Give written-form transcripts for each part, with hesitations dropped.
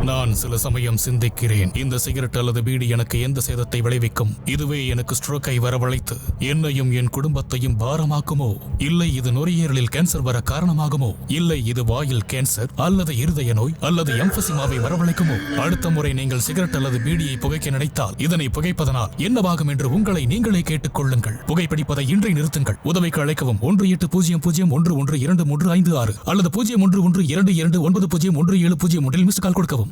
நான் சில சமயம் சிந்திக்கிறேன், இந்த சிகரெட் அல்லது பீடி எனக்கு எந்த சேதத்தை விளைவிக்கும்? இதுவே எனக்கு ஸ்ட்ரோக்கை வரவழைத்து என்னையும் என் குடும்பத்தையும் பாரமாக்குமோ? இல்லை இது நுரையீரலில் கேன்சர் வர காரணமாகுமோ? இல்லை இது வாயில் கேன்சர் அல்லது இருதய நோய் அல்லது எம்பசிமாவை வரவழைக்குமோ? அடுத்த முறை நீங்கள் சிகரெட் அல்லது பீடியை புகைக்க நினைத்தால் இதனை புகைப்பதனால் என்னவாகும் என்று உங்களை நீங்களே கேட்டுக் கொள்ளுங்கள். புகைப்பிடிப்பதை இன்றை நிறுத்துங்கள். உதவிக்கு அழைக்கவும் 1800111236 அல்லது 0112299017 மிஸ்டு கால் கொடுக்கவும்.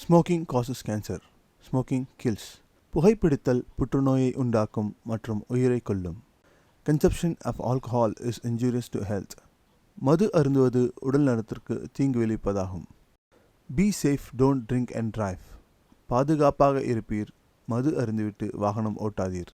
Smoking causes cancer. Smoking kills. புகைப்பிடித்தல் புற்றுநோயை உண்டாக்கும் மற்றும் உயிரை கொல்லும். Consumption of alcohol is injurious to health. மது அருந்துவது உடல் நலத்திற்கு தீங்கு விளைவிப்பதாகும். Be safe, don't drink and drive. பாதுகாப்பாக இருப்பீர், மது அருந்துவிட்டு வாகனம் ஓட்டாதீர்.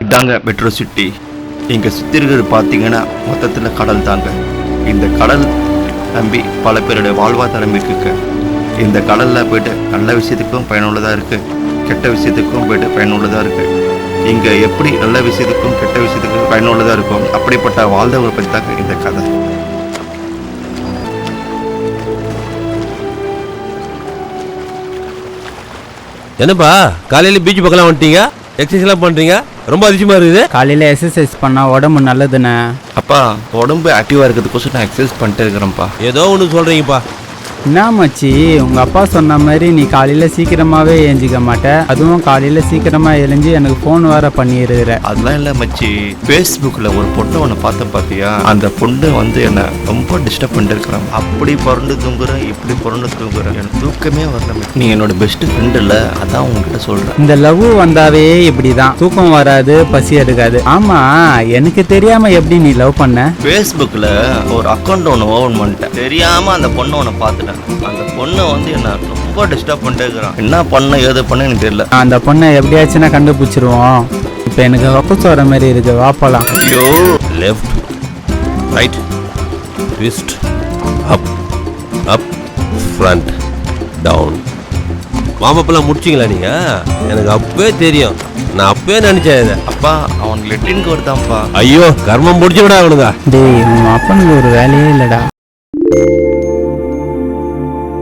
இதாங்க மெட்ரோ சிட்டி. இங்கே சுற்றி இருக்கிறது பார்த்தீங்கன்னா மொத்தத்தில் கடல் தாங்க. இந்த கடல் நம்பி பல பேருடைய வாழ்வாதாரம் இருக்குங்க. இந்த கடலில் போய்ட்டு நல்ல விஷயத்துக்கும் பயனுள்ளதாக இருக்குது, கெட்ட விஷயத்துக்கும் போய்ட்டு பயனுள்ளதாக இருக்குது. இங்கே எப்படி நல்ல விஷயத்துக்கும் கெட்ட விஷயத்துக்கும் பயனுள்ளதாக இருக்கும் அப்படிப்பட்ட வாழ்ந்தவங்களை பற்றி தாங்க இந்த கதை. என்னப்பா காலையில் பீச் பக்கம்லாம் வந்துட்டீங்க, எக்ஸசைஸ்லாம் பண்ணுறீங்க, ரொம்ப அதிகமாக இருக்குது. காலையில் எக்ஸசைஸ் பண்ணால் உடம்பு நல்லதுண்ணே. அப்பா உடம்பு ஆக்டிவாக இருக்கிறதுக்கோசம் நான் எக்ஸசைஸ் பண்ணிட்டு இருக்கிறேன்ப்பா. ஏதோ ஒன்று சொல்கிறீங்கப்பா. என்ன மச்சி, உங்கள் அப்பா சொன்ன மாதிரி நீ காலையில் சீக்கிரமாகவே எழுஞ்சிக்க மாட்டேன், அதுவும் காலையில் சீக்கிரமாக எழுஞ்சி எனக்கு ஃபோன் வேற பண்ணிடுற. அதெல்லாம் இல்லை மச்சி, ஃபேஸ்புக்கில் ஒரு பொண்ணு ஒன்று பார்த்தேன் பார்த்தியா? அந்த பொண்ணு வந்து என்னை ரொம்ப டிஸ்டர்ப் பண்ணிட்டு இருக்கிறான். அப்படி புரண்டு தூங்குறேன், இப்படி புரண்டு தூங்குறேன், எனக்கு தூக்கமே வரல. நீ என்னோட பெஸ்ட் ஃப்ரெண்ட் இல்லை, அதான் உங்ககிட்ட சொல்கிறேன். இந்த லவ் வந்தாவே இப்படி தான், தூக்கம் வராது, பசி எடுக்காது. ஆமாம், எனக்கு தெரியாமல் எப்படி நீ லவ் பண்ண? ஃபேஸ்புக்கில் ஒரு அக்கௌண்ட் ஒன்று ஓப்பன் பண்ணிட்டேன், தெரியாமல் அந்த பொண்ணு ஒன்று பார்த்துட்டேன். அந்த பொண்ணை வந்து என்ன ரொம்ப டிஸ்டர்ப் பண்ணிட்டே இருக்கிறான். என்ன பண்ண ஏது பண்ண எனக்கு தெரியல. அந்த பொண்ணை எப்படியாச்சுன்னா கண்டுபிடிச்சிருவோம். இப்போ எனக்கு வப்பஸ் வர மாதிரி இருக்கு, வாப்பலாம். ஐயோ, லெஃப்ட் ரைட் ட்விஸ்ட் அப் அப் ஃப்ரண்ட் டவுன். மாமப்பெல்லாம் முடிச்சிங்களா நீங்கள்? எனக்கு அப்பவே தெரியும், நான் அப்பவே நினச்சேன் இதை. அப்பா அவனுக்கு லெட்டின்க்கு வருதான்ப்பா. ஐயோ கர்மம் முடிச்சு விட அவனுங்க. டேய், உன் அப்பனுக்கு ஒரு வேலையே இல்லைடா.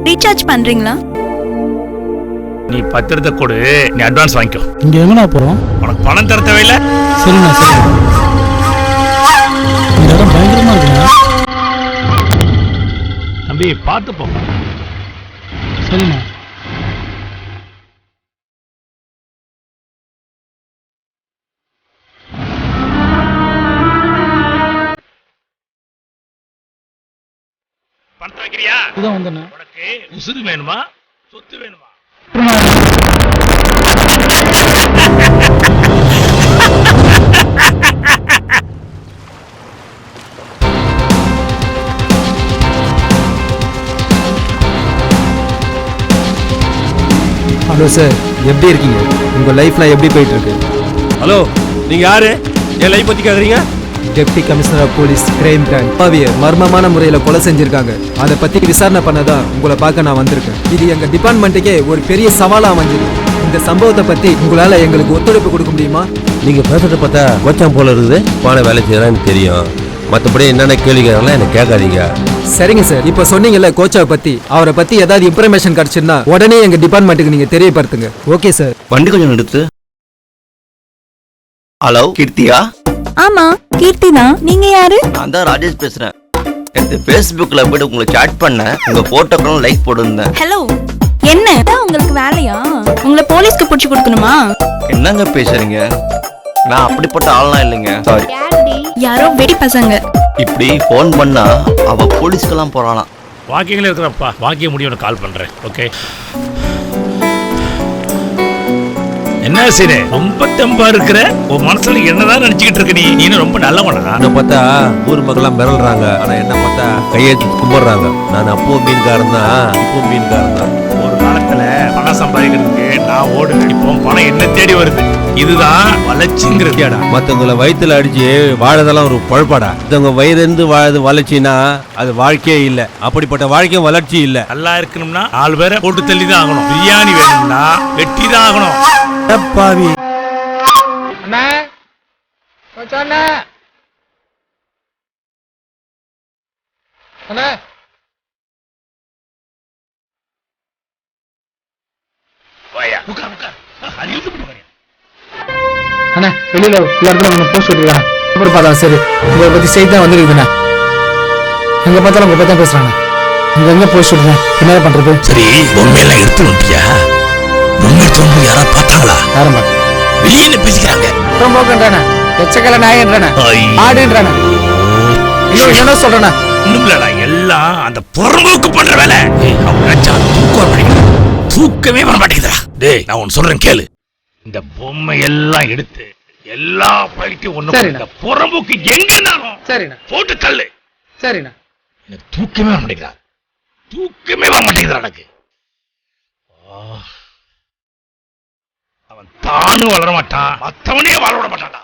ரீசார்ஜ் பண்றீங்களா? நீ பத்திரத்தை கொடு, நீ அட்வான்ஸ் வாங்கிக்கோ. இங்கே எங்கண்ணா போகிறோம்? உனக்கு பணம் தர தேவையில்லை. சரிண்ணா சரிண்ணா. இந்த இடம் பயங்கரமாக இருக்குண்ணா. தம்பி பார்த்து போங்க. சரிண்ணா. பணத்தை வைக்கிறியா? இதான் வந்தண்ணா. உனக்கு உசுறு வேணுமா, சொத்து வேணுமா? ஹலோ சார், எப்படி இருக்கீங்க? உங்கள் லைஃப்லாம் எப்படி போயிட்டுருக்கு? ஹலோ, நீங்கள் யாரு? என் லைஃப் பற்றி கேட்குறீங்க? Deputy commissioner of police crime branch. பாவியை மர்மமான முறையில் கொலை செஞ்சுருக்காங்க. அதை பற்றி விசாரணை பண்ண தான் உங்களை பார்க்க நான் வந்திருக்கேன். இது எங்கள் டிபார்ட்மெண்ட்டுக்கே ஒரு பெரிய சவாலாக அமைஞ்சிருக்கு. இந்த சம்பவத்தை பற்றி உங்களால் எங்களுக்கு ஒத்துழைப்பு கொடுக்க முடியுமா? நீங்கள் பேசுகிறத பார்த்தா கோச்சாம் போல இருக்குது. பானை வேலை செய்கிறான்னு தெரியும், மற்றபடி என்னென்ன கேள்விக்கிறலாம் எனக்கு கேட்காதீங்க. சரிங்க சார், இப்போ சொன்னீங்கல்ல கோச்சாவை பற்றி, அவரை பற்றி ஏதாவது இன்ஃபர்மேஷன் கிடச்சுன்னா உடனே எங்கள் டிபார்ட்மெண்ட்டுக்கு நீங்கள் தெரியப்படுத்துங்க. Okay sir. வண்டி கொஞ்சம் எடுத்து. ஹலோ கீர்த்தியா? ஆமா, கீர்த்தி தான். நீங்க யாரு? நான் தான் ராஜேஷ் பேசுறேன். எனக்கு ஃபேஸ்புக்ல போய்ட்டு உங்களை சாட் பண்ணேன், உங்க போட்டோக்கெல்லாம் லைக் போட்டுருந்தேன். ஹலோ, என்ன உங்களுக்கு வேலையா? உங்களை போலீஸ்க்கு பிடிச்சி கொடுக்கணுமா? என்னங்க பேசுறீங்க? நான் அப்படிப்பட்ட ஆள்லாம் இல்லைங்க. சாரி. யாரோ வெடி பசங்க. இப்படி ஃபோன் பண்ணா அவ போலீஸ்க்கெல்லாம் போறாளாம். வாக்கிங்ல இருக்கிறப்பா, வாக்கிய முடியும் கால் பண்றேன். ஓகே. என்ன சீனே, ரொம்ப தெம்பா இருக்கிற? உன் மனசுல என்னதான் நினைச்சுக்கிட்டு இருக்க? நீ ரொம்ப நல்லவனா? என்ன பார்த்தா ஊர் மக்கள்லாம் மிரள்றாங்க, ஆனால் என்ன பார்த்தா கையெழுத்து கும்பிடுறாங்க. நான் அப்போ மீன்காரன் தான், இப்போ மீன்காரன் தான். ஒரு காலத்துல பணம் சம்பாதிக்கிறதுக்கு நான் ஓடுவேன், இப்போ பணம் என்ன தேடி வருது. இதுதான் வளர்ச்சிங்கிறது. மற்றவங்களை வயிற்றுல அடிச்சு வாழதெல்லாம் ஒரு பழப்பாடா. மற்றவங்க வயிறு வாழது வளர்ச்சின்னா அது வாழ்க்கையே இல்லை. அப்படிப்பட்ட வாழ்க்கையும் வளர்ச்சி இல்லை. நல்லா இருக்கணும்னா 4 பேரை போட்டு தள்ளி தான் ஆகணும். பிரியாணி வேணும்னா வெட்டி தான் ஆகணும். பாவி அண்ணா, கொஞ்சம் அண்ணா. அண்ணா, வாயா, உட்கார் உட்கார். அது இழுத்து போட்டு வாயா. அண்ணா, வெளியில் எல்லாருக்கும் போஸ்ட் விட்டுருக்காங்க. அப்புறம் பார்த்தா சரி, உங்களை பற்றி செய்தி தான் வந்துருக்குதுண்ணா. எங்கே பார்த்தாலும் உங்களை பற்றி தான் பேசுகிறாங்க. இங்கே எங்கே போஸ்ட் விட்டுறேன், என்ன பண்ணுறது? சரி, உண்மையெல்லாம் எடுத்து வந்துட்டியா? உண்மை தோன்று யாரா பார்த்தாங்களா? யாரும் பார்க்க வெளியே பேசிக்கிறாங்க. போக்கன்றானே, எச்சக்கல நாயன்றானே, ஆடுன்றானே, இன்னும் என்ன சொல்றேண்ணா? ஒண்ணுமில்லடா, எல்லாம் அந்த புறம்போக்கு பண்ற வேலை. தூக்கமே வர மாட்டேங்குதுடா. டேய், நான் ஒன்னு சொல்றேன் கேளு. இந்த பொம்மை எல்லாம் எடுத்து எல்லா பழிக்கும் ஒண்ணு இந்த புறம்போக்கு எங்கனாலும் சரிண்ணா போட்டு தள்ளு. சரிண்ணா. எனக்கு தூக்கமே வர மாட்டேங்குதா, தூக்கமே வர மாட்டேங்குதுடா எனக்கு. அவன் தானும் வளர மாட்டான், மத்தவனே வாழ விட மாட்டான்டா.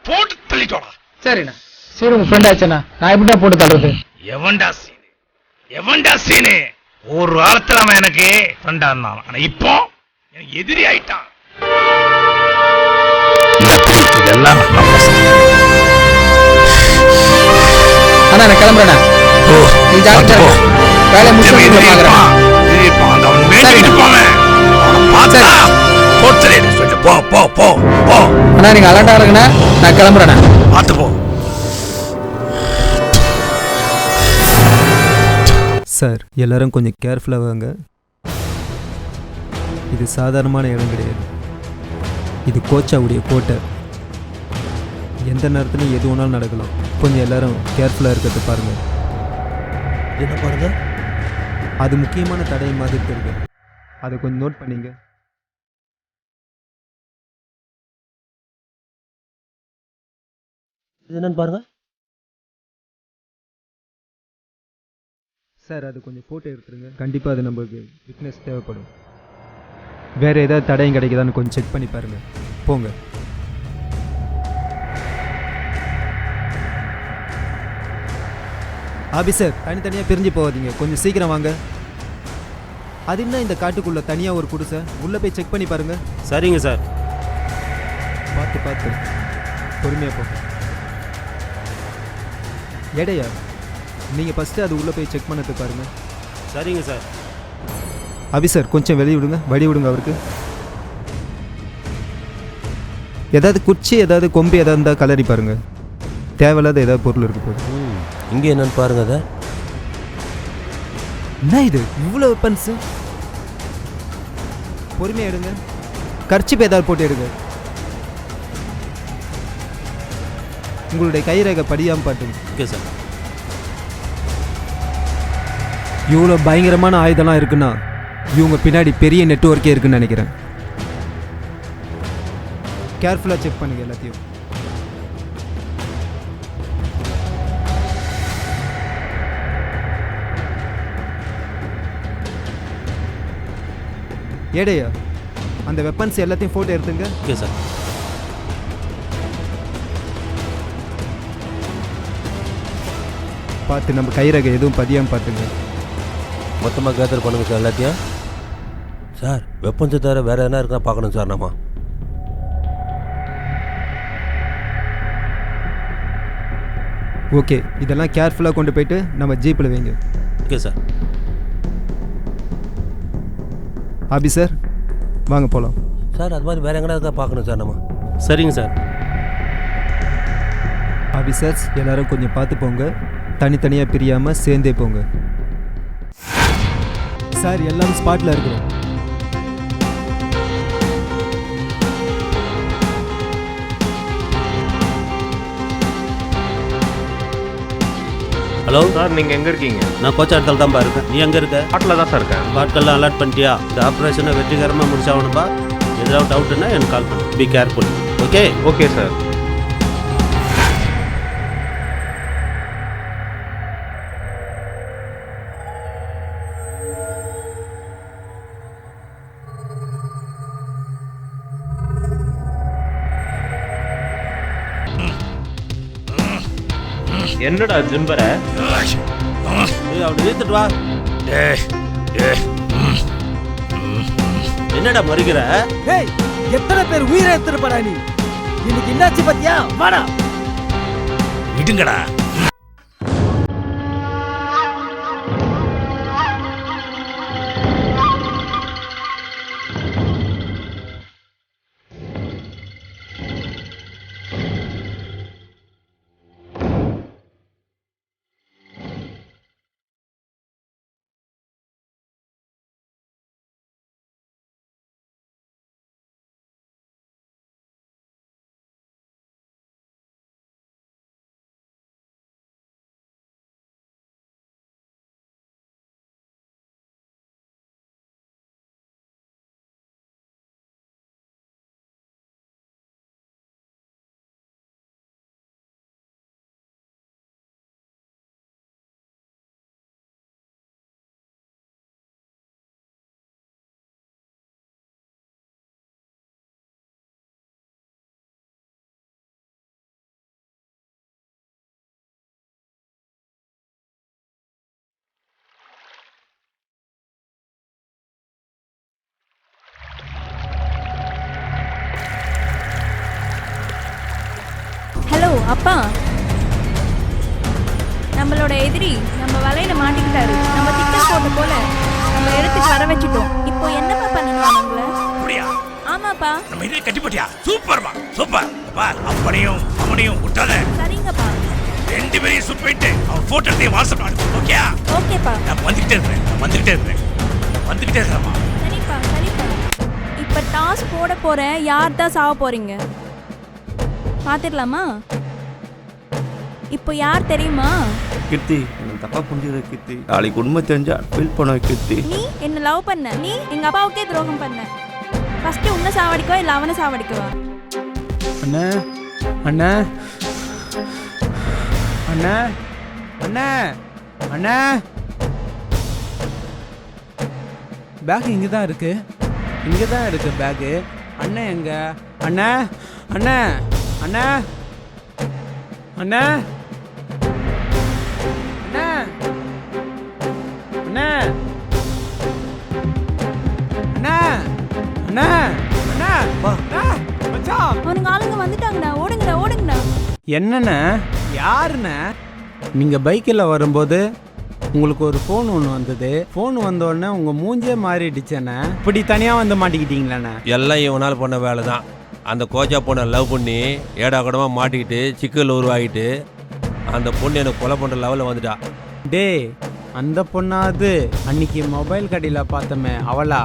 போட்டு தள்ளிட்டோடா. சரிண்ணா. சரி உங்க ஃப்ரெண்ட் ஆச்சுண்ணா, நான் எப்படின்னா போட்டு தள்ளுறது? எவன்டா சீனு ஒரு காலத்துல அவன் எனக்கு ஃப்ரெண்டா இருந்தான், ஆனா இப்போ எனக்கு எதிரி ஆயிட்டான். இதெல்லாம் அண்ணா நான் கிளம்புறேண்ணா. நீ ஜாக்கிரதை இரு. வேலையை முடிச்சு பாக்குறேன். அண்ணா நீங்க அலண்டா இருக்குண்ணா, நான் கிளம்புறேண்ணா. பார்த்து போ. சார் எல்லாரும் கொஞ்சம் கேர்ஃபுல்லாக வாங்க. இது சாதாரணமான இடம் கிடையாது. இது கோச்சாவுடைய கோட்டை. எந்த நேரத்துலையும் எது வேணாலும் நடக்கலாம். கொஞ்சம் எல்லாரும் கேர்ஃபுல்லாக இருக்கிறத பாருங்கள். என்ன பாருங்க? அது முக்கியமான தடை மாதிரி இருக்கு. அதை கொஞ்சம் நோட் பண்ணிங்க. இது என்னன்னு பாருங்க. சார் அது கொஞ்சம் ஃபோட்டோ எடுத்துருங்க. கண்டிப்பாக அது நம்மளுக்கு விட்னஸ் தேவைப்படும். வேறு ஏதாவது தடயம் கிடைக்குதான்னு கொஞ்சம் செக் பண்ணி பாருங்கள். போங்க. ஆபீசர் தனித்தனியாக பிரிஞ்சு போகாதீங்க, கொஞ்சம் சீக்கிரம் வாங்க. அது என்ன இந்த காட்டுக்குள்ளே தனியாக ஒரு குடிசை? உள்ளே போய் செக் பண்ணி பாருங்கள். சரிங்க சார். பார்த்து பார்த்து பொறுமையாக போங்க. எடையா நீங்கள் ஃபஸ்ட்டு அது உள்ளே போய் செக் பண்ணது பாருங்கள். சரிங்க சார். ஆபீசர் கொஞ்சம் வெளியே விடுங்க, வழி விடுங்க அவருக்கு. ஏதாவது குச்சி ஏதாவது கொம்பு ஏதாவது இருந்தால் கலரி பாருங்க. தேவையில்லாத ஏதாவது பொருள் இருக்கு போது. இங்கே என்னன்னு பாருங்க. அதை என்ன இது இவ்வளோ வெப்பன்ஸு? பொறுமையாக எடுங்க. கர்ச்சிப் ஏதாவது போட்டு எடுங்க. உங்களுடைய கைரேகை படியாமல் பாட்டுங்க. Okay sir. இவ்வளோ பயங்கரமான ஆயுதம்லாம் இருக்குன்னா இவங்க பின்னாடி பெரிய நெட்வொர்க்கே இருக்குன்னு நினைக்கிறேன். கேர்ஃபுல்லாக செக் பண்ணுங்க எல்லாத்தையும். ஏடையா அந்த வெப்பன்ஸ் எல்லாத்தையும் ஃபோட்டோ எடுத்துங்க. Okay sir. பார்த்து நம்ம கைரேகை எதுவும் பதியாமல் பார்த்துங்க. மொத்தமாக கேதர் பண்ணுங்க சார் எல்லாத்தையும். சார் வெப்பன்ஸை தவிர வேறு என்ன இருக்குன்னா பார்க்கணும் சார் நம்ம. ஓகே இதெல்லாம் கேர்ஃபுல்லாக கொண்டு போயிட்டு நம்ம ஜீப்பில் வைங்க. Okay sir. ஆபீசர் வாங்க போகலாம். சார் அது மாதிரி வேறு எங்கன்னா இருக்கா பார்க்கணும் சார் நம்ம. சரிங்க சார். ஆபீசர்ஸ் எல்லாரும் கொஞ்சம் பார்த்து போங்க. தனித்தனியாக பிரியாமல் சேர்ந்தே போங்க. சார் எல்லாரும் ஸ்பாட்டில் இருக்கிறோம். ஹலோ சார், நீங்கள் எங்கே இருக்கீங்க? நான் கோச்சாட்டத்தில் தான்ப்பா இருக்கேன். நீ எங்கே இருக்க? ஸ்பாட்டில் தான் சார் இருக்கேன். பாட்கள்லாம் அலர்ட் பண்ணிட்டியா? இந்த ஆப்ரேஷனை வெற்றிகரமாக முடிச்சாகணும்பா. ஏதாவது டவுட்டுன்னா எனக்கு கால் பண்ணு. Be careful. Okay. Okay sir. என்னடா ஜிம்பர? அப்படி நிறுத்துட்டு வா. என்னடா மறுக்கிற? எத்தனை பேர் உயிரை எடுத்துருப்படா நீ? இன்னைக்கு என்னாச்சு பத்தியா? வாடா விடுங்கடா. அப்பா, நம்மளோட எதிரி நம்ம வலையில மாட்டிக்கிட்டாரு. நம்ம டிக்கெட் போட்ட போல நம்ம இடத்துக்கு வர வச்சுட்டோம். இப்போ என்னப்பா பண்ணலாம் நம்மள? அப்படியா? ஆமாப்பா. நம்ம இதே கட்டி போட்டியா? சூப்பர்மா, சூப்பர். பார், அவனையும் அவனையும் விட்டாத. சரிங்கப்பா. ரெண்டு பேரையும் சுட் பண்ணிட்டு அவன் போட்டோ எடுத்து வாட்ஸ்அப் அனுப்பு. ஓகேயா? ஓகேப்பா. நான் வந்துகிட்டே இருக்கேன். சரிப்பா, சரிப்பா. இப்ப டாஸ் போட போறேன். யார் தான் சாவ போறீங்க பாத்துடலாமா? இப்போ யார் தெரியுமா? கீர்த்தி, எனக்கு தப்பா புரிஞ்சுக்கிற கீர்த்தி. நாளைக்கு உண்மை தெரிஞ்சா ஃபீல் பண்ணுவேன் கீர்த்தி. நீ என்ன லவ் பண்ண, நீ எங்க அப்பாவுக்கே துரோகம் பண்ண. ஃபர்ஸ்ட் உன்னை சாவடிக்கவா இல்ல அவனை சாவடிக்கவா? அண்ணா அண்ணா அண்ணா அண்ணா அண்ணா, பேக் இங்கே தான் இருக்கு. பேக்கு. அண்ணன் எங்க? அண்ணா அண்ணா அண்ணா அண்ணா அண்ணா அண்ணா அண்ணா அண்ணா அண்ணா அண்ணா மச்சான், அவனுங்க ஆளுங்க வந்துட்டாங்கடா. ஓடுங்கடா. என்னண்ணே? யாருண்ணே? நீங்கள் பைக்கில் வரும்போது உங்களுக்கு ஒரு ஃபோன் ஒன்று வந்தது. ஃபோன் வந்தோடனே உங்கள் மூஞ்சே மாறிடுச்சேண்ணே. இப்படி தனியாக வந்து மாட்டிக்கிட்டீங்களாண்ணே? எல்லாம் இவனால் பண்ண வேலை தான். அந்த கோச்சா பொண்ணை லவ் பண்ணி ஏடா கூடமாக மாட்டிக்கிட்டு சிக்கல் உருவாகிட்டு அந்த பொண்ணு எனக்கு கொலை பண்ணுற லெவலில் வந்துட்டா. டேய், அந்த பொண்ணாவது அன்னைக்கு மொபைல் கடையில் பார்த்தோமே, அவளா?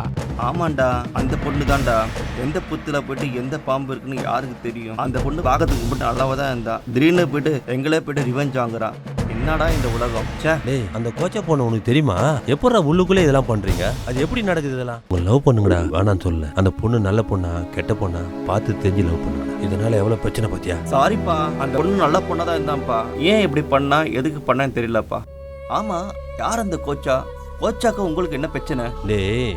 ஆமாண்டா, அந்த பொண்ணு தான்டா. எந்த புத்துல போயிட்டு எந்த பாம்பு இருக்குன்னு யாருக்கு தெரியும்? அந்த பொண்ணு பார்க்கறதுக்கு மட்டும் நல்லாவா தான் இருந்தா. திடீர்னு போயிட்டு எங்களே போயிட்டு ரிவெஞ்ச் வாங்குறான். என்னடா இந்த உலகம்? டேய், அந்த கோச்சா பொண்ணு உனக்கு தெரியுமா? எப்படா உள்ளுக்குள்ளே இதெல்லாம் பண்றீங்க? அது எப்படி நடக்குது இதெல்லாம்? உங்க லவ் பண்ணுங்கடா, வேணான்னு சொல்ல. அந்த பொண்ணு நல்ல பொண்ணா கெட்ட பொண்ணா பார்த்து தெரிஞ்சு லவ் பண்ணுங்க. இதனால எவ்வளவு பிரச்சனை பாத்தியா? சாரிப்பா, அந்த பொண்ணு நல்ல பொண்ணா தான் இருந்தான்ப்பா. ஏன் இப்படி பண்ணா, எதுக்கு பண்ணான்னு தெரியலப்பா. ஆமா, யார் அந்த கோச்சா? கோச்சாக்க உங்களுக்கு என்ன பிரச்சனை? டேய்,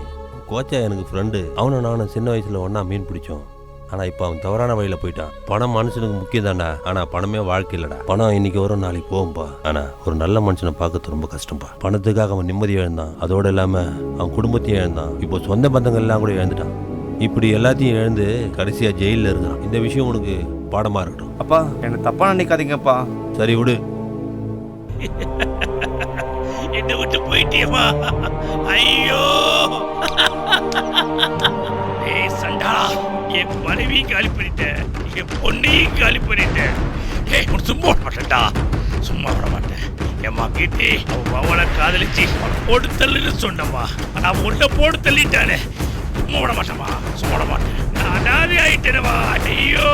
கோச்சா எனக்கு ஃப்ரெண்டு. நானும் சின்ன வயசுல ஒன்னா மீன் பிடிச்சோம். ஆனா இப்ப அவன் தவறான வழியில போயிட்டான். பணம் மனுஷனுக்கு முக்கியம் தான்டா, ஆனா பணமே வாழ்க்கை இல்லடா. பணம் இன்னைக்கு வரும், நாளைக்கு போகும்பா. ஆனா ஒரு நல்ல மனுஷனை பார்க்கறது ரொம்ப கஷ்டம்பா. பணத்துக்காக அவன் நிம்மதி இழந்தான். அதோட இல்லாம அவன் குடும்பத்தையும் இழந்தான். இப்போ சொந்த பந்தங்கள் எல்லாம் கூட இழந்துட்டான். இப்படி எல்லாத்தையும் இழந்து கடைசியா ஜெயிலில் இருக்கிறான். இந்த விஷயம் உனக்கு பாடமா இருக்கட்டும். அப்பா, என்ன தப்பா நினைக்காதீங்கப்பா. சரி விடு. என்ன விட்டு போயிட்டியம்மா? ஐயோ, ஏய் சண்டாளா, என் மனைவியும் காலி பண்ணிட்டேன், என் பொண்ணையும் காலி பண்ணிட்டேன். ஏய், உன் சும்மா விட மாட்டேன்டா, சும்மா விட மாட்டேன். ஏம்மா கீர்த்தி, அவன் அவளை காதலிச்சு போட்டு தள்ளுன்னு சொன்னம்மா. ஆனா அவன் உன்னை போட்டு தள்ளிட்டானே. சும்மா விட மாட்டேம்மா, சும்மா விட மாட்டேன். நான் அனாதை ஆயிட்டேனம்மா. ஐயோ,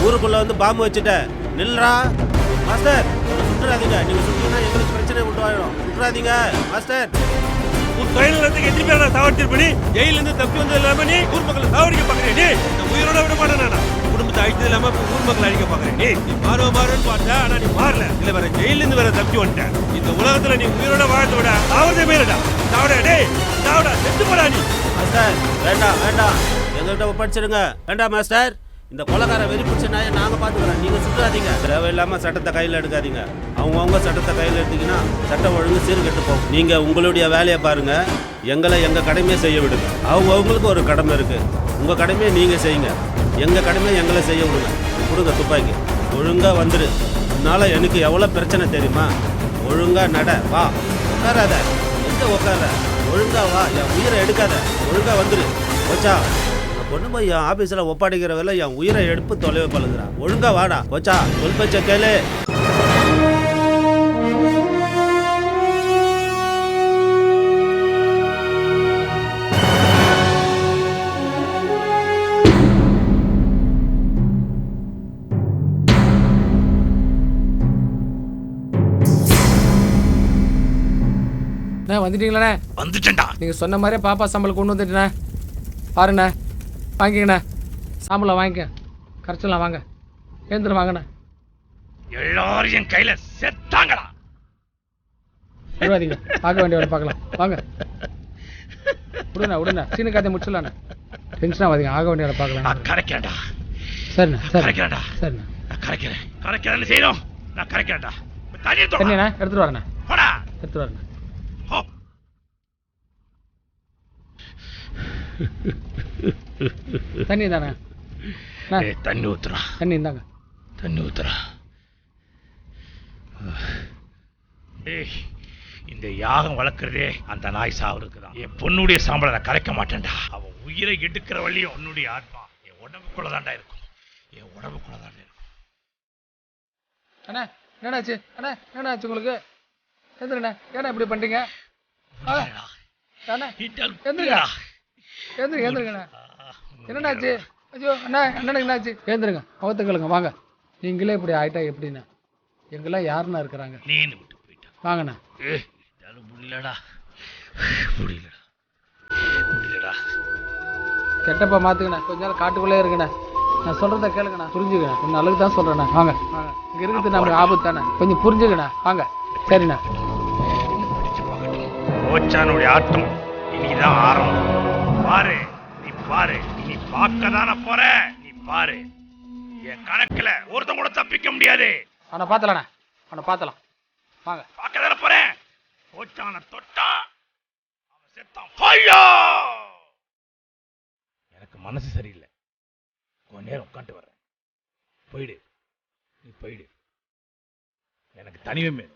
ஊருக்குள்ள வந்து பாம்பு வச்சுட்ட நில்றா மாஸ்டர். சுட்டுறாதீங்க, நீங்க சுட்டுனா எங்களுக்கு பிரச்சனை உண்டாயிடும். சுட்டுறாதீங்க மாஸ்டர். உன் தொழிலத்துக்கு எத்தனை பேர் சாவடிச்சிருப்ப? நீ ஜெயில இருந்து தப்பி வந்தது இல்லாம நீ ஊர் மக்களை சாவடிக்க பாக்குறேன். நீ இந்த உயிரோட விட மாட்டேன். நான் குடும்பத்தை அழிச்சது இல்லாம ஊர் மக்களை அழிக்க பாக்குறேன். நீ மாறுன்னு பார்த்தா, ஆனா நீ மாறல. இல்ல, வேற ஜெயில இருந்து வேற தப்பி வந்துட்டேன். இந்த உலகத்துல நீ உயிரோட வாழ்த்த விட சாவதே மேலடா. சாவடா டேய், சாவடா, செத்து போடா நீ. மாஸ்டர் வேண்டாம் வேண்டாம், எங்கள்கிட்ட ஒப்படைச்சிருங்க. வேண்டாம் மாஸ்டர், இந்த கொலைக்கார வெறி பிடிச்ச நாயை நாங்கள் பார்த்துக்கிறோம். நீங்கள் சுற்றாதீங்க. தேவையில்லாமல் சட்டத்தை கையில் எடுக்காதீங்க. அவங்கவுங்க சட்டத்தை கையில் எடுத்தீங்கன்னா சட்டம் ஒழுங்கு சீர்கெட்டு போகும். நீங்கள் உங்களுடைய வேலையை பாருங்கள், எங்களை எங்கள் கடமையை செய்ய விடுங்க. அவங்கவுங்களுக்கு ஒரு கடமை இருக்குது. உங்கள் கடமையை நீங்கள் செய்யுங்க, எங்கள் கடமையை எங்களை செய்ய விடுங்க. கொடுங்க துப்பாக்கி, ஒழுங்காக வந்துடு. இதனால் எனக்கு எவ்வளோ பிரச்சனை தெரியுமா? ஒழுங்காக நட, வா. உட்காராத, எங்கே உட்கார? ஒழுங்காக வா, என் உயிரை எடுக்காத. ஒழுங்காக வந்துடு. கோச்சா, பொண்ணு போய் என் ஆஃபீஸில் ஒப்பாடிக்கிற வேலை என் உயிரை எடுப்பு தொலைவை பழகுறான். ஒழுங்கா வாடா கோச்சா, சொல் பேச்ச கேளு. வந்துட்டீங்களே? வந்துட்டேன்டா. நீங்க சொன்ன மாதிரியே பாப்பா சம்பளம் கொண்டு வந்துட்டேண்ணே. பாருண்ணே, வாங்கிக்கண்ணே. சாம்பலாம் வாங்கிக்க, கரைச்சலாம் வாங்க, ஏந்திரம் வாங்கண்ணே. எல்லாரும் என் கையில செத்தாங்கடா. விடுவாதீங்க, பார்க்க வேண்டிய வேலை பார்க்கலாம் வாங்க. விடுண்ணா சீனு காத்தை முடிச்சிடலாண்ணே. டென்ஷன் ஆகாதீங்க, ஆக வேண்டிய வேலை பார்க்கலாம். நான் கரைக்கிறேன்டா. சரிண்ணா கரைக்கிறேன்டா. சரிண்ணா. நான் கரைக்கிறேன் செய்யணும். நான் கரைக்கிறேன்டா. தண்ணிண்ணா எடுத்துட்டு வரேண்ணே. போடா. எடுத்துட்டு வரேண்ணே. தண்ணி தானே? தண்ணி ஊத்துறா. தண்ணி இந்தாங்க. தண்ணி ஊத்துறா. இந்த யாகம் வளர்க்கறதே அந்த நாய் சாவருக்கு தான். என் பொண்ணுடைய சாம்பலை நான் கரைக்க மாட்டேன்டா. அவன் உயிரை எடுக்கிற வழியும் உன்னுடைய ஆத்மா என் உடம்புக்குள்ளதாண்டா இருக்கும். என் உடம்புக்குள்ளதாண்டா இருக்கும். அண்ணா என்னடாச்சு? அண்ணா என்னடாச்சு உங்களுக்கு? எந்திரண்ணா, ஏன்னா இப்படி பண்றீங்க? ஏந்திருங்கண்ணா. என்னடாச்சு? ஐயோ அண்ணா, அண்ணனுக்கு என்னாச்சு? ஏந்திருங்க, முகத்துக்களுங்க வாங்க. நீங்களே இப்படி ஆயிட்டா எப்படிண்ணா? எங்கெல்லாம் யாருன்னா இருக்கிறாங்க? நீ விட்டு போயிட்டா. வாங்கண்ணா. முடியலடா. கெட்டப்பா மாத்துக்கண்ணா, கொஞ்ச நாள் காட்டுக்குள்ளே இருக்குண்ணா. நான் சொல்றத கேளுங்கண்ணா, புரிஞ்சுக்கண்ணா. கொஞ்சம் நல்லது தான் சொல்றேண்ணா. வாங்க வாங்க, இங்க இருக்குது நமக்கு ஆபத்து தானே, கொஞ்சம் புரிஞ்சுக்கண்ணா. வாங்க. சரிண்ணா. ஓச்சானுடைய ஆட்டம் இனிதான் ஆரம்பம். பாரு, நீ பாரு, நீ பார்க்க தானே போற. நீ பாரு, என் கணக்குல ஒருத்தன் கூட தப்பிக்க முடியாது. அவனை பார்த்தலாண்ணா, அவனை பார்த்தலாம். வாங்க. பார்க்க தானே போறேன். ஓச்சான தொட்டா அவன் செத்தான். ஃபையா! எனக்கு மனசு சரியில்லை. கொஞ்ச நேரம் உட்காந்து வர்றேன். போயிடு, நீ போயிடு. எனக்கு தனிமை வேணும்.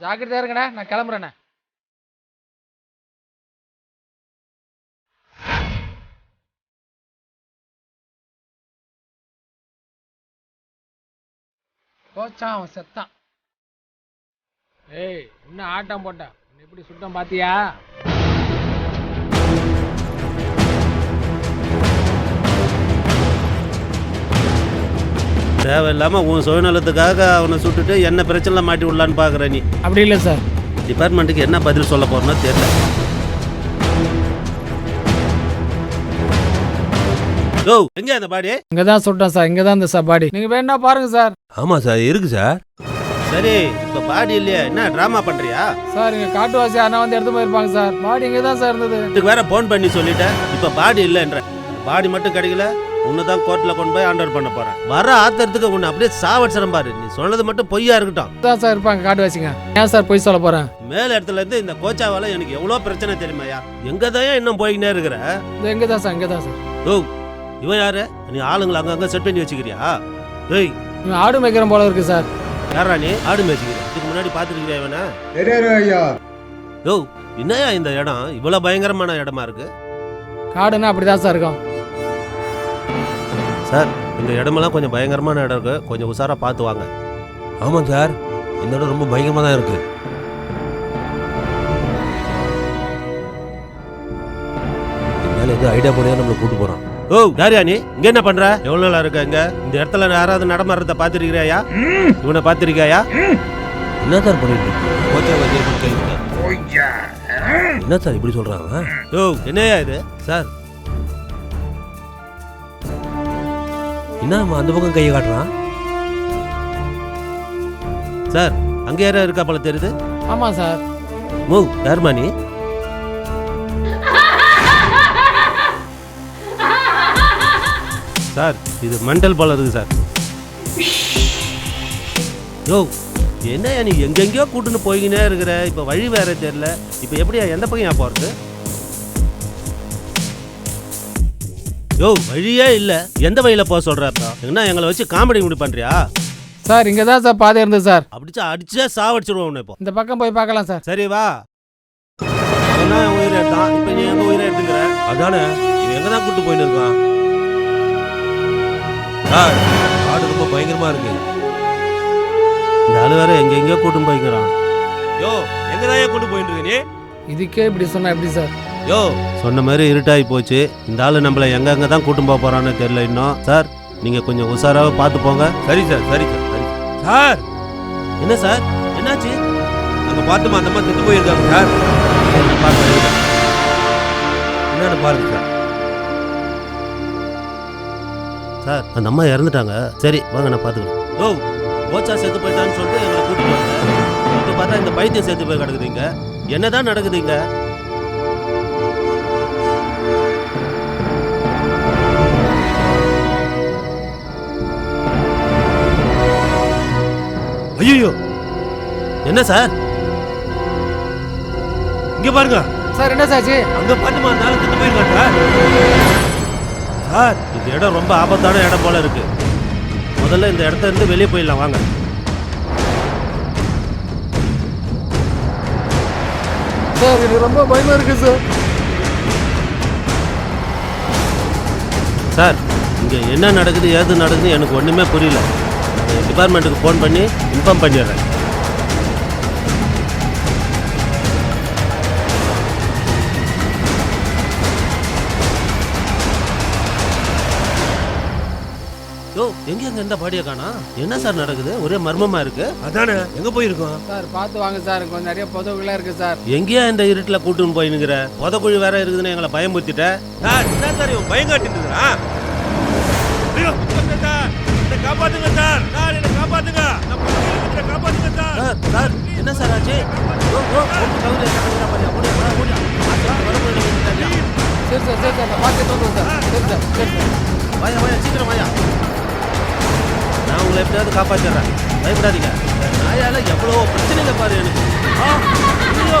ஜாக்கிரதையா இருக்கண்ணா, நான் கிளம்புறேண்ணே. போச்சான், அவன் செத்தான். ஏய், இன்னும் ஆட்டம் போட்டான். எப்படி சுத்தம் பாத்தியா? தேவையில்லாமல் உன் சுயநலத்துக்காக அவனை சுட்டுட்டு என்ன பிரச்சனை மாட்டி விடலான்னு பார்க்குற நீ. அப்படி இல்லை சார். டிபார்ட்மெண்ட்டுக்கு என்ன பதில் சொல்ல போறேன்னு தெரியல. ஓ, எங்க அந்த பாடி? இங்கே தான் சுட்டேன் சார், இங்கே தான் இந்த சார் பாடி. நீங்கள் வேணா பாருங்க சார். ஆமாம் சார், இருக்கு சார். சரி, இப்போ பாடி இல்லையா? என்ன ட்ராமா பண்ணுறியா? சார் இங்கே காட்டுவாசி ஆனால் வந்து எடுத்து போயிருப்பாங்க சார். பாடி இங்கே தான் சார் இருந்தது. இதுக்கு வேற ஃபோன் பண்ணி சொல்லிட்டேன். இப்போ பாடி இல்லைன்ற. பாடி மட்டும் கிடைக்கல, உன்னை தான் கோர்ட்டில் கொண்டு போய் ஆர்டர் பண்ண போகிறேன். வர ஆத்திரத்துக்கு உன்னை அப்படியே சாவடிச்சிடம் பாரு. நீ சொன்னது மட்டும் பொய்யா இருக்கட்டும். தான் சார் இருப்பாங்க காட்டுவாசிங்க. ஏன் சார் பொய் சொல்ல போகிறேன்? மேல இடத்துல இருந்து இந்த கோச்சாவால எனக்கு எவ்வளோ பிரச்சனை தெரியுமாயா? எங்கே தான் இன்னும் போய்கினே இருக்கிற? இங்கே தான் சார், இங்கே தான் சார். ஓ, இவன் யாரு? நீ ஆளுங்களை அங்கங்கே செட் பண்ணி வச்சுக்கிறியா? ஏய், இவன் ஆடு மேய்க்கிற போல இருக்கு சார். யாரா நீ? ஆடு மேய்ச்சிக்கிறியா? இதுக்கு முன்னாடி பார்த்துருக்கிறியா இவனை? ஓ, என்னையா இந்த இடம் இவ்வளோ பயங்கரமான இடமா இருக்கு? காடுன்னா அப்படிதான் சார் இருக்கும் சார். இந்த இடமெல்லாம் கொஞ்சம் பயங்கரமான இடம் இருக்கு, கொஞ்சம் உஷாரா பார்த்து வாங்க. ஆமாம் சார், இந்த இடம் ரொம்ப பயங்கரமாக தான் இருக்கு. இதனால எதுவும் ஐடியா போடையா நம்மளை கூட்டு போகிறான். ஓ, யாரியா நீ? இங்க என்ன பண்ற? எவ்வளவு நாளா இருக்க இங்க? இந்த இடத்துல யாராவது நடமாடுறத பாத்துருக்கிறியா? இவனை பாத்துருக்கியா? என்ன சார் பண்ணிட்டு என்ன சார் இப்படி சொல்றாங்க? ஓ, என்னையா இது? சார் என்ன அந்த பக்கம் கையை காட்டுறான்? சார், அங்க யாரா இருக்கா போல தெரியுது. ஆமா சார். ஓ, யாருமா நீ? சார், இது மெண்டல் போல இருக்கு சார். யோ, என்னையா நீ எங்கெங்கயோ கூட்டுன்னு போய்கினே இருக்கிற? இப்போ வழி வேற தெரியல. இப்போ எப்படியா, எந்த பக்கம் போறது? யோ, வழியே இல்லை. எந்த வழியில போக சொல்றப்ப? என்ன எங்களை வச்சு காமெடி முடி பண்றியா? சார் இங்கே தான் சார் பாதை இருந்தது சார். அப்படிச்சா அடிச்சா சாவடிச்சிருவோம் உன்னை. இப்போ இந்த பக்கம் போய் பார்க்கலாம் சார். சரி வா. என்ன உயிரை எடுத்தான், இப்போ நீ எங்க உயிரை எடுத்துக்கிற? அதானே, இவன் எங்க தான் கூட்டு போயின்னு இருக்கான்? சார், ஆடு ரொம்ப பயங்கரமா இருக்கு. இந்த ஆளு வேற எங்கெங்கயோ கூட்டும் போய்க்கிறான். யோ, எங்கதான் கூட்டு போயிட்டு இருக்க நீ? இதுக்கே இப்படி சொன்னா எப்படி சார்? யோ, சொன்ன மாதிரி இருட்டாகி போச்சு. இந்த ஆளு நம்மளை எங்கெங்க தான் கூட்டும் போக போறான்னு தெரியல இன்னும். சார், நீங்க கொஞ்சம் உஷாராக பார்த்து போங்க. சரி சார், சரி சார், சரி சார். என்ன சார், என்னாச்சு? அங்க பார்த்துமா அந்த அம்மா செத்து போயிருக்காங்க சார். பார்த்து என்னன்னு பாருங்க சார். சார் அந்த அம்மா இறந்துட்டாங்க. சரி வாங்க நான் பார்த்துக்கிறேன். ஓ கோச்சா செத்து போயிட்டான்னு சொல்லிட்டு எங்களை கூட்டிட்டு வந்தேன். இப்போ பார்த்தா இந்த பைத்தியம் செத்து போய் கிடக்குதுங்க. என்னதான் நடக்குதுங்க? ஐயோ என்ன சார் இங்க பாருங்க சார் என்ன சாச்சு? அங்க பாட்டுமா நாளை திட்டு போயிருக்காங்க சார். இந்த இடம் ரொம்ப ஆபத்தான இடம் போல இருக்கு. முதல்ல இந்த இடத்த இருந்து வெளியே போயிடலாம் வாங்க. சார் எனக்கு ரொம்ப பயமா இருக்கு சார். சார் இங்க என்ன நடக்குது ஏது நடக்குதுன்னு எனக்கு ஒண்ணுமே புரியல. டிபார்ட்மெண்ட்டுக்கு ஃபோன் பண்ணி இன்ஃபார்ம் பண்ணிடுறேன். யோ எங்க எந்த பாடியை காணா? என்ன சார் நடக்குது? ஒரே மர்மமா இருக்கு. அதானே எங்க போயிருக்கோம் சார் பார்த்து வாங்க சார், கொஞ்சம் நிறைய புதவுகளா இருக்கு சார். எங்கேயா இந்த இருட்டுல கூட்டுன்னு போயினுங்கிற? புதக்குழி வேற இருக்குதுன்னு எங்களை பயமுறுத்திட்ட. என்ன சார் இவன் பயம் காட்டிட்டு காப்பாத்துங்க சார், காப்பாத்துங்க சார். சார் என்ன சார் ஆச்சு? சரி சார் சரி சார் பார்த்து தோணும் சார். சரி சார் சரி சார் வாயா வாயா சீக்கிரம் வாயா. நான் உங்களை எப்படியாவது காப்பாற்றிடுறேன், பயப்படாதீங்க. நாயால எவ்வளோ பிரச்சனைங்க பாரு எனக்கு. ஐயோ